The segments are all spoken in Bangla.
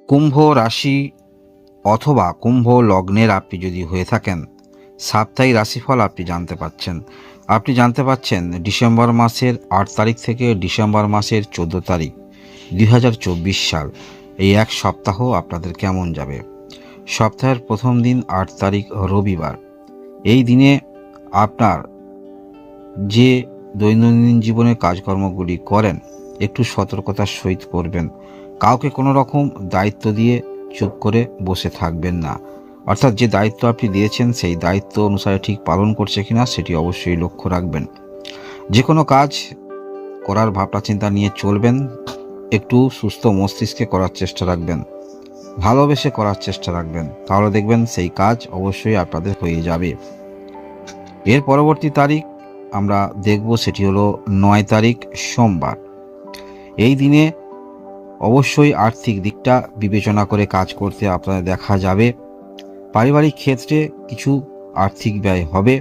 কুম্ভ রাশি অথবা কুম্ভ লগ্নের আপনি যদি হয়ে থাকেন, সাপ্তাহিক রাশিফল আপনি জানতে পাচ্ছেন। আপনি জানতে পাচ্ছেন ডিসেম্বর মাসের 8 তারিখ থেকে ডিসেম্বর মাসের 14 তারিখ 2024 সাল, এই এক সপ্তাহ আপনাদের কেমন যাবে। সপ্তাহের প্রথম দিন 8 তারিখ রবিবার। এই দিনে আপনার যে দৈনন্দিন জীবনের কাজকর্মগুলি করেন একটু সতর্কতার সহিত করবেন। কাউকে কোনো রকম দায়িত্ব দিয়ে চুপ করে বসে থাকবেন না। অর্থাৎ যে দায়িত্ব আপনি দিয়েছেন সেই দায়িত্ব অনুসারে ঠিক পালন করছে কিনা সেটি অবশ্যই লক্ষ্য রাখবেন। যে কোনো কাজ করার ভাবনা চিন্তা নিয়ে চলবেন, একটু সুস্থ মস্তিষ্কে করার চেষ্টা রাখবেন, ভালোবেসে করার চেষ্টা রাখবেন, তাহলে দেখবেন সেই কাজ অবশ্যই আপনাদের হয়ে যাবে। এর পরবর্তী তারিখ আমরা দেখব, সেটি হলো 9 তারিখ সোমবার। এই দিনে অবশ্যই আর্থিক দিকটা বিবেচনা করে কাজ করতে আপনাদের দেখা যাবে। পারিবারিক ক্ষেত্রে কিছু আর্থিক ব্যয় হবে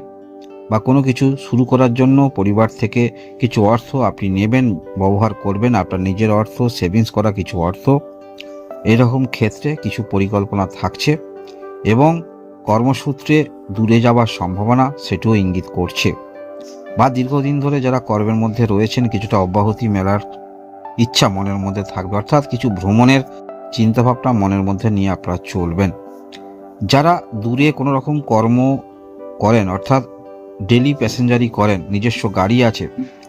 বা কোনো কিছু শুরু করার জন্য পরিবার থেকে কিছু অর্থ আপনি নেবেন, ব্যবহার করবেন, আপনার নিজের অর্থ, সেভিংস করা কিছু অর্থ, এরকম ক্ষেত্রে কিছু পরিকল্পনা থাকছে এবং কর্মসূত্রে দূরে যাওয়ার সম্ভাবনা সেটিও ইঙ্গিত করছে। বা দীর্ঘদিন ধরে যারা কর্মের মধ্যে রয়েছেন কিছুটা অব্যাহতি মেলার ইচ্ছা মনের মধ্যে থাকবে, অর্থাৎ কিছু ভ্রমণের চিন্তাভাবনা মনের মধ্যে নিয়ে আপনারা চলবেন। যারা দূরে কোনো রকম কর্ম করেন, অর্থাৎ ডেলি প্যাসেঞ্জারি করেন, নিজস্ব গাড়ি আছে,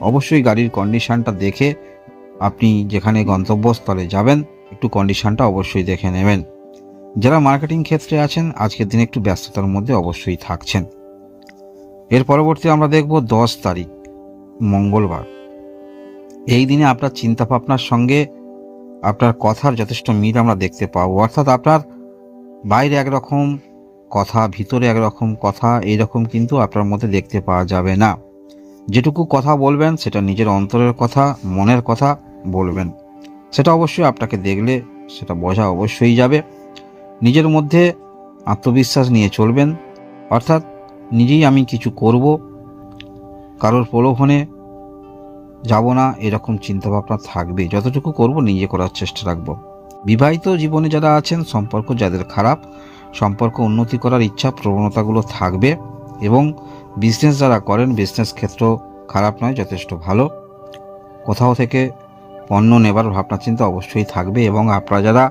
অবশ্যই গাড়ির কন্ডিশনটা দেখে আপনি যেখানে গন্তব্যস্থলে যাবেন একটু কন্ডিশনটা অবশ্যই দেখে নেবেন। যারা মার্কেটিং ক্ষেত্রে আছেন আজকের দিনে একটু ব্যস্ততার মধ্যে অবশ্যই থাকছেন। এর পরবর্তী আমরা দেখব 10 তারিখ মঙ্গলবার। এই দিনে আপনার চিন্তা ভাবনার সঙ্গে আপনার কথার যথেষ্ট মিল আমরা দেখতে পাবো, অর্থাৎ আপনার বাইরে একরকম কথা, ভিতরে একরকম কথা, এইরকম কিন্তু আপনার মধ্যে দেখতে পাওয়া যাবে না। যেটুকু কথা বলবেন সেটা নিজের অন্তরের কথা, মনের কথা বলবেন, সেটা অবশ্যই আপনাকে দেখলে সেটা বোঝা অবশ্যই যাবে। নিজের মধ্যে আত্মবিশ্বাস নিয়ে চলবেন, অর্থাৎ নিজেই আমি কিছু করব, কারোর প্রলোভনে যাব না, এরকম চিন্তাভাবনা থাকবে। যতটুকু করব নিজে করার চেষ্টা রাখব। বিবাহিত জীবনে যারা আছেন, সম্পর্ক যাদের খারাপ, সম্পর্ক উন্নতি করার ইচ্ছা প্রবণতাগুলো থাকবে এবং বিজনেস যারা করেন বিজনেস ক্ষেত্র খারাপ নয়, যথেষ্ট ভালো। কোথাও থেকে পণ্য নেবার ভাবনা চিন্তা অবশ্যই থাকবে এবং আপনারা যারা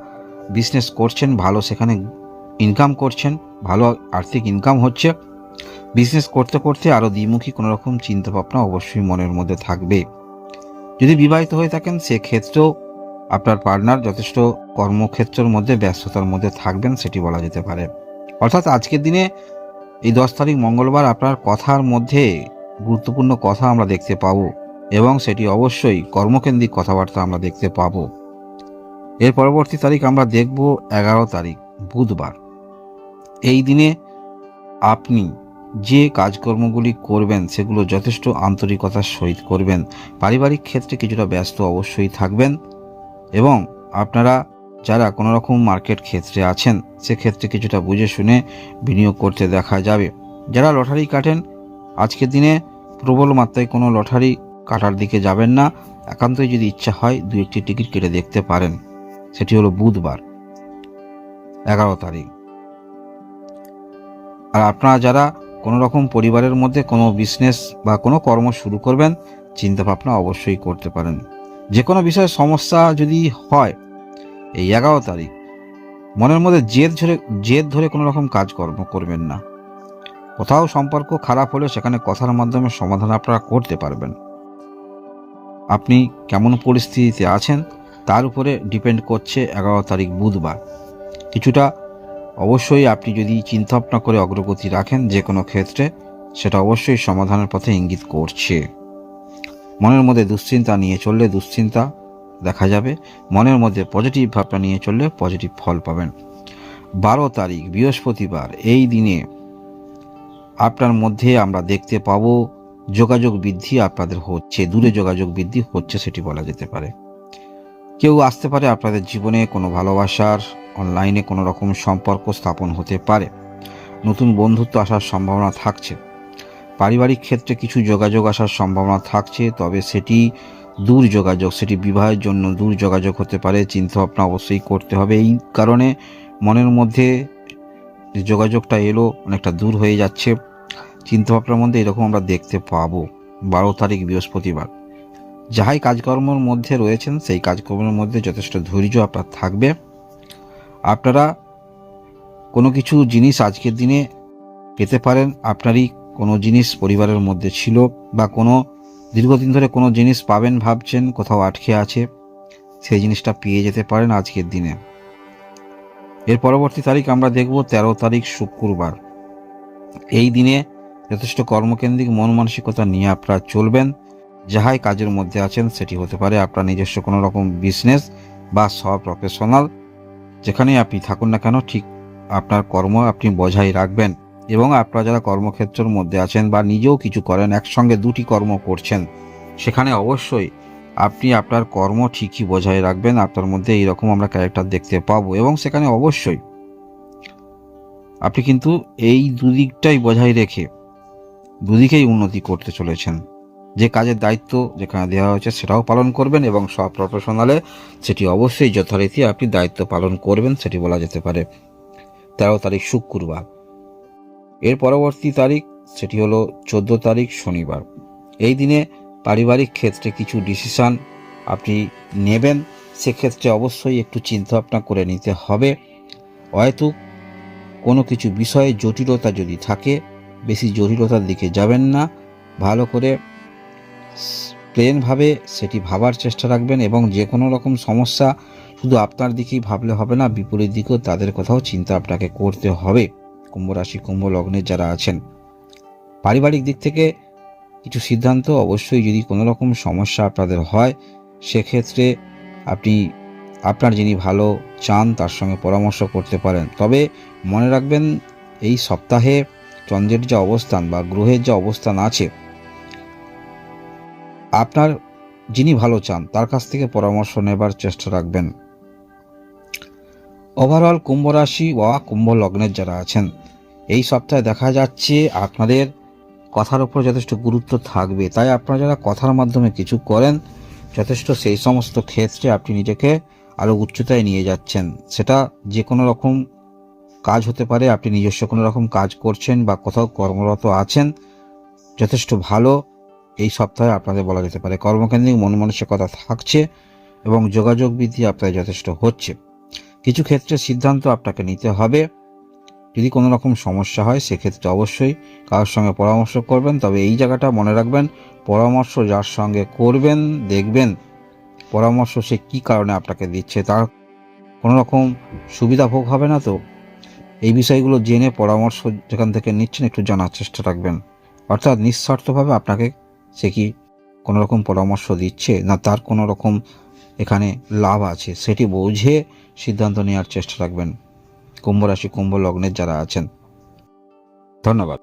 বিজনেস করছেন ভালো সেখানে ইনকাম করছেন, ভালো আর্থিক ইনকাম হচ্ছে। বিজনেস করতে করতে আরও দ্বিমুখী কোনো রকম চিন্তাভাবনা অবশ্যই মনের মধ্যে থাকবে। যদি বিবাহিত হয়ে থাকেন সেক্ষেত্রেও আপনার পার্টনার যথেষ্ট কর্মক্ষেত্রের মধ্যে ব্যস্ততার মধ্যে থাকবেন, সেটি বলা যেতে পারে। অর্থাৎ আজকের দিনে এই 10 তারিখ মঙ্গলবার আপনার কথার মধ্যে গুরুত্বপূর্ণ কথা আমরা দেখতে পাবো এবং সেটি অবশ্যই কর্মকেন্দ্রিক কথাবার্তা আমরা দেখতে পাবো। এর পরবর্তী তারিখ আমরা দেখব 11 তারিখ বুধবার। এই দিনে আপনি যে কাজকর্মগুলি করবেন সেগুলো যথেষ্ট আন্তরিকতার সহিত করবেন। পারিবারিক ক্ষেত্রে কিছুটা ব্যস্ত অবশ্যই থাকবেন এবং আপনারা যারা কোনো রকম মার্কেট ক্ষেত্রে আছেন সেক্ষেত্রে কিছুটা বুঝে শুনে বিনিয়োগ করতে দেখা যাবে। যারা লটারি কাটেন আজকের দিনে প্রবল মাত্রায় কোনো লটারি কাটার দিকে যাবেন না। একান্তই যদি ইচ্ছা হয় 2-1টি টিকিট কেটে দেখতে পারেন। সেটি হলো বুধবার 11 তারিখ। আর আপনারা যারা কোনো রকম পরিবারের মধ্যে কোনো বিজনেস বা কোনো কর্ম শুরু করবেন চিন্তা ভাবনা অবশ্যই করতে পারেন। যে কোনো বিষয়ে সমস্যা যদি হয় এই 11 তারিখ মনের মধ্যে জেদ ধরে কোনো রকম কাজকর্ম করবেন না। কোথাও সম্পর্ক খারাপ হলে সেখানে কথার মাধ্যমে সমাধান আপনারা করতে পারবেন। আপনি কেমন পরিস্থিতিতে আছেন তার উপরে ডিপেন্ড করছে 11 তারিখ বুধবার। কিছুটা অবশ্যই আপনি যদি চিন্তাভাবনা করে অগ্রগতি রাখেন যে কোনো ক্ষেত্রে সেটা অবশ্যই সমাধানের পথে ইঙ্গিত করছে। মনের মধ্যে দুশ্চিন্তা নিয়ে চললে দুশ্চিন্তা দেখা যাবে, মনের মধ্যে পজিটিভ ভাবনা নিয়ে চললে পজিটিভ ফল পাবেন। 12 তারিখ বৃহস্পতিবার। এই দিনে আপনার মধ্যে আমরা দেখতে পাবো যোগাযোগ বৃদ্ধি আপনাদের হচ্ছে, দূরে যোগাযোগ বৃদ্ধি হচ্ছে সেটি বলা যেতে পারে। কেউ আসতে পারে আপনাদের জীবনে, কোনো ভালোবাসার অনলাইনে কোনো রকম সম্পর্ক স্থাপন হতে পারে, নতুন বন্ধুত্ব আসার সম্ভাবনা থাকছে। পারিবারিক ক্ষেত্রে কিছু যোগাযোগ আসার সম্ভাবনা থাকছে, তবে সেটি দূর যোগাযোগ, সেটি বিবাহের জন্য দূর যোগাযোগ হতে পারে। চিন্তাভাবনা অবশ্যই করতে হবে। এই কারণে মনের মধ্যে যে যোগাযোগটা এলো অনেকটা দূর হয়ে যাচ্ছে। চিন্তাভাবনার মধ্যে এরকম আমরা দেখতে পাবো। 12 তারিখ বৃহস্পতিবার, যাহাই কাজকর্মের মধ্যে রয়েছেন সেই কাজকর্মের মধ্যে যথেষ্ট ধৈর্য আপনার থাকবে। আপনারা কোনো কিছু জিনিস আজকের দিনে পেতে পারেন। আপনারই কোনো জিনিস পরিবারের মধ্যে ছিল বা কোনো দীর্ঘদিন ধরে কোনো জিনিস পাবেন ভাবছেন, কোথাও আটকে আছে, সেই জিনিসটা পেয়ে যেতে পারেন আজকের দিনে। এর পরবর্তী তারিখ আমরা দেখব 13 তারিখ শুক্রবার। এই দিনে যথেষ্ট কর্মকেন্দ্রিক মন মানসিকতা নিয়ে আপনারা চলবেন। যাহাই কাজের মধ্যে আছেন সেটি হতে পারে আপনার নিজস্ব কোনো রকম বিজনেস বা প্রফেশনাল, যেখানেই আপনি থাকুন না কেন ঠিক আপনার কর্ম আপনি বজায় রাখবেন। এবং আপনারা যারা কর্মক্ষেত্রের মধ্যে আছেন বা নিজেও কিছু করেন, একসঙ্গে দুটি কর্ম করছেন, সেখানে অবশ্যই আপনি আপনার কর্ম ঠিকই বজায় রাখবেন। আপনার মধ্যে এইরকম আমরা ক্যারেক্টার দেখতে পাবো এবং সেখানে অবশ্যই আপনি কিন্তু এই দুদিকটাই বজায় রেখে দুদিকেই উন্নতি করতে চলেছেন। যে কাজের দায়িত্ব যেখানে দেওয়া হয়েছে সেটাও পালন করবেন এবং সব প্রফেশনালে সেটি অবশ্যই যথারীতি আপনি দায়িত্ব পালন করবেন, সেটি বলা যেতে পারে। 13 তারিখ শুক্রবার। এর পরবর্তী তারিখ সেটি হলো 14 তারিখ শনিবার। এই দিনে পারিবারিক ক্ষেত্রে কিছু ডিসিশন আপনি নেবেন, সেক্ষেত্রে অবশ্যই একটু চিন্তাভাবনা করে নিতে হবে। হয়তো কোনো কিছু বিষয়ে জটিলতা যদি থাকে, বেশি জটিলতার দিকে যাবেন না, ভালো করে প্লেনভাবে সেটি ভাবার চেষ্টা রাখবেন এবং যে কোনো রকম সমস্যা শুধু আপনার দিকেই ভাবলে হবে না, বিপরীত দিকেও তাদের কথাও চিন্তা আপনাকে করতে হবে। কুম্ভ রাশি কুম্ভ লগ্নের যারা আছেন, পারিবারিক দিক থেকে কিছু সিদ্ধান্ত অবশ্যই, যদি কোনো রকম সমস্যা আপনাদের হয় সেক্ষেত্রে আপনি আপনার যিনি ভালো চান তার সঙ্গে পরামর্শ করতে পারেন। তবে মনে রাখবেন এই সপ্তাহে চন্দ্রের যে অবস্থান বা গ্রহের যে অবস্থান আছে, আপনার যিনি ভালো চান তার কাছ থেকে পরামর্শ নেবার চেষ্টা রাখবেন। ওভারঅল কুম্ভ রাশি বা কুম্ভ লগ্নের যারা আছেন, এই সপ্তাহে দেখা যাচ্ছে আপনাদের কথার উপর যথেষ্ট গুরুত্ব থাকবে। তাই আপনারা যারা কথার মাধ্যমে কিছু করেন, যথেষ্ট সেই সমস্ত ক্ষেত্রে আপনি নিজেকে আরও উচ্চতায় নিয়ে যাচ্ছেন। সেটা যে কোনো রকম কাজ হতে পারে, আপনি নিজস্ব কোনো রকম কাজ করছেন বা কোথাও কর্মরত আছেন, যথেষ্ট ভালো এই সপ্তাহে আপনাদের বলা যেতে পারে। কর্মকেন্দ্রিক মন মানসিকতা থাকছে এবং যোগাযোগ বৃদ্ধি আপনাদের যথেষ্ট হচ্ছে। কিছু ক্ষেত্রে সিদ্ধান্ত আপনাকে নিতে হবে। যদি কোনো রকম সমস্যা হয় সেক্ষেত্রে অবশ্যই কারোর সঙ্গে পরামর্শ করবেন। তবে এই জায়গাটা মনে রাখবেন, পরামর্শ যার সঙ্গে করবেন দেখবেন পরামর্শ সে কী কারণে আপনাকে দিচ্ছে, তার কোনো রকম সুবিধা ভোগ হবে না। তো এই বিষয়গুলো জেনে পরামর্শ যেখান থেকে নিচ্ছেন একটু জানার চেষ্টা রাখবেন। অর্থাৎ নিঃস্বার্থভাবে আপনাকে সে কি কোনো রকম পরামর্শ দিচ্ছে না তার কোনো রকম এখানে লাভ আছে, সেটি বুঝে সিদ্ধান্ত নেওয়ার চেষ্টা রাখবেন কুম্ভ রাশি কুম্ভ লগ্নের যারা আছেন। ধন্যবাদ।